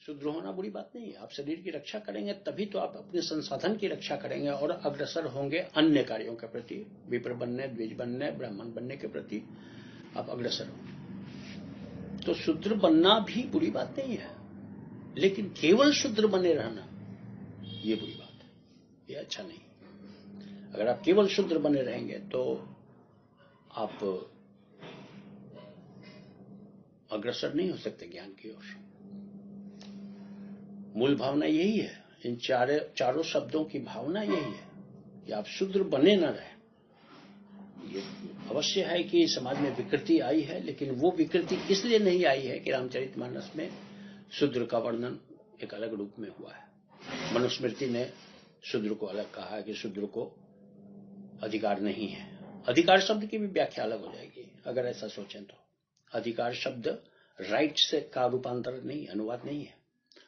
शूद्र होना बुरी बात नहीं है। आप शरीर की रक्षा करेंगे तभी तो आप अपने संसाधन की रक्षा करेंगे और अग्रसर होंगे अन्य कार्यों के प्रति, विप्र बनने, द्विज बनने, ब्राह्मण बनने के प्रति आप अग्रसर होंगे। तो शूद्र बनना भी बुरी बात नहीं है, लेकिन केवल शूद्र बने रहना ये बुरी बात है, ये अच्छा नहीं। अगर आप केवल शूद्र बने रहेंगे तो आप अग्रसर नहीं हो सकते ज्ञान की ओर। मूल भावना यही है, इन चारों शब्दों की भावना यही है कि आप शूद्र बने न रहे। ये अवश्य है कि समाज में विकृति आई है, लेकिन वो विकृति इसलिए नहीं आई है कि रामचरितमानस में शूद्र का वर्णन एक अलग रूप में हुआ है। मनुस्मृति ने शूद्र को अलग कहा है कि शूद्र को अधिकार नहीं है। अधिकार शब्द की भी व्याख्या अलग हो जाएगी अगर ऐसा सोचें तो। अधिकार शब्द राइट से का रूपांतर नहीं, अनुवाद नहीं है।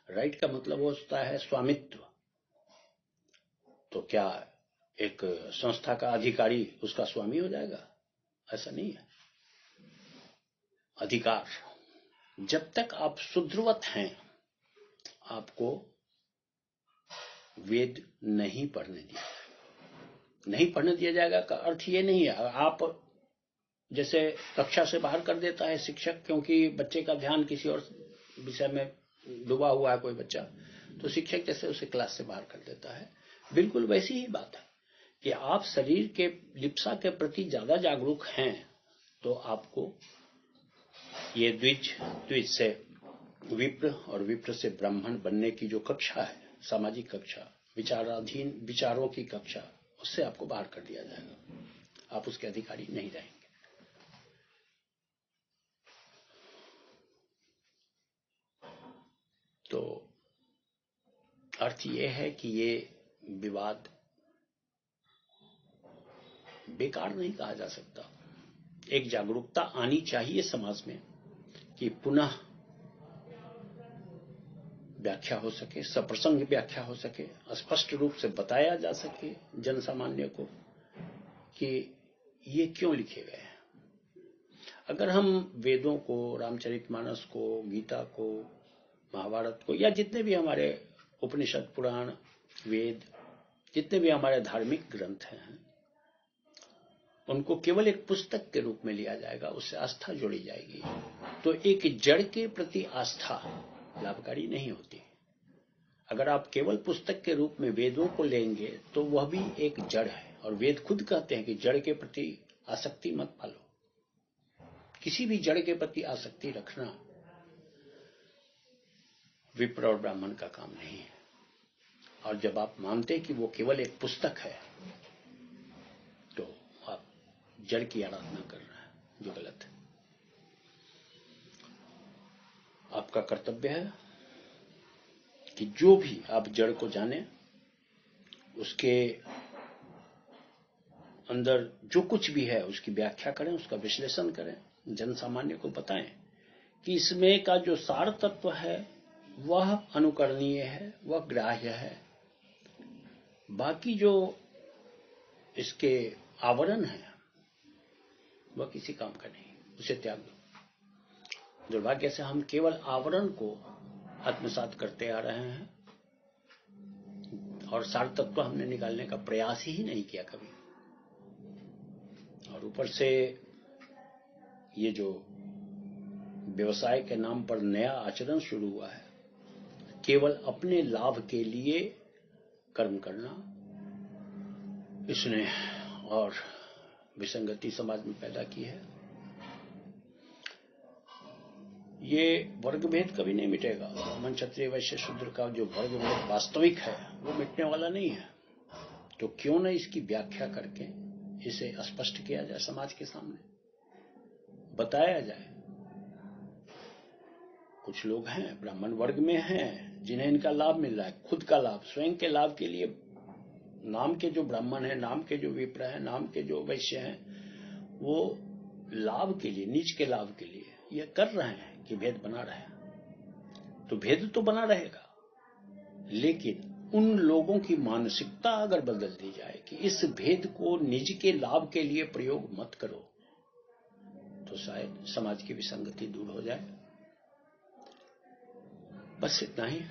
राइट का मतलब होता है स्वामित्व। तो क्या एक संस्था का अधिकारी उसका स्वामी हो जाएगा? ऐसा नहीं है। अधिकार, जब तक आप शूद्रवत हैं आपको वेद नहीं पढ़ने दिया जाएगा। नहीं पढ़ने दिया जाएगा का अर्थ ये नहीं है आप जैसे कक्षा से बाहर कर देता है शिक्षक, क्योंकि बच्चे का ध्यान किसी और विषय में डूबा हुआ है कोई बच्चा, तो शिक्षक जैसे उसे क्लास से बाहर कर देता है, बिल्कुल वैसी ही बात है कि आप शरीर के लिप्सा के प्रति ज्यादा जागरूक हैं तो आपको ये द्विज से विप्र और विप्र से ब्राह्मण बनने की जो कक्षा है, सामाजिक कक्षा, विचाराधीन विचारों की कक्षा, उससे आपको बाहर कर दिया जाएगा। आप उसके अधिकारी नहीं रहेंगे। तो अर्थ ये है कि ये विवाद बेकार नहीं कहा जा सकता। एक जागरूकता आनी चाहिए समाज में कि पुनः व्याख्या हो सके, सप्रसंग व्याख्या हो सके, स्पष्ट रूप से बताया जा सके जन सामान्य को कि ये क्यों लिखे गए हैं। अगर हम वेदों को, रामचरितमानस को, गीता को, महाभारत को, या जितने भी हमारे उपनिषद, पुराण, वेद, जितने भी हमारे धार्मिक ग्रंथ हैं, उनको केवल एक पुस्तक के रूप में लिया जाएगा, उससे आस्था जोड़ी जाएगी, तो एक जड़ के प्रति आस्था लाभकारी नहीं होती। अगर आप केवल पुस्तक के रूप में वेदों को लेंगे तो वह भी एक जड़ है, और वेद खुद कहते हैं कि जड़ के प्रति आसक्ति मत पालो। किसी भी जड़ के प्रति आसक्ति रखना विप्र और ब्राह्मण का काम नहीं है। और जब आप मानते कि वो केवल एक पुस्तक है तो आप जड़ की आराधना कर रहे हैं, जो गलत है। आपका कर्तव्य है कि जो भी आप जड़ को जाने, उसके अंदर जो कुछ भी है उसकी व्याख्या करें, उसका विश्लेषण करें, जन सामान्य को बताएं कि इसमें का जो सार तत्व है वह अनुकरणीय है, वह ग्राह्य है। बाकी जो इसके आवरण है वह किसी काम का नहीं, उसे त्याग दो। दुर्भाग्य से हम केवल आवरण को आत्मसात करते आ रहे हैं और सार तत्व हमने निकालने का प्रयास ही नहीं किया कभी। और ऊपर से ये जो व्यवसाय के नाम पर नया आचरण शुरू हुआ है, केवल अपने लाभ के लिए कर्म करना, इसने और विसंगति समाज में पैदा की है। ये वर्ग भेद कभी नहीं मिटेगा। ब्राह्मण, क्षत्रिय, वैश्य, शूद्र का जो वर्ग भेद वास्तविक है वो मिटने वाला नहीं है। तो क्यों न इसकी व्याख्या करके इसे स्पष्ट किया जाए, समाज के सामने बताया जाए। कुछ लोग हैं ब्राह्मण वर्ग में हैं जिन्हें इनका लाभ मिल रहा है, खुद का लाभ, स्वयं के लाभ के लिए, नाम के जो ब्राह्मण हैं, नाम के जो विप्र हैं, नाम के जो वैश्य हैं, वो लाभ के लिए, नीच के लाभ के लिए ये कर रहे हैं कि भेद बना रहे हैं। तो भेद तो बना रहेगा, लेकिन उन लोगों की मानसिकता अगर बदल दी जाए कि इस भेद को निज के लाभ के लिए प्रयोग मत करो, तो शायद समाज की विसंगति दूर हो जाए। बस इतना ही।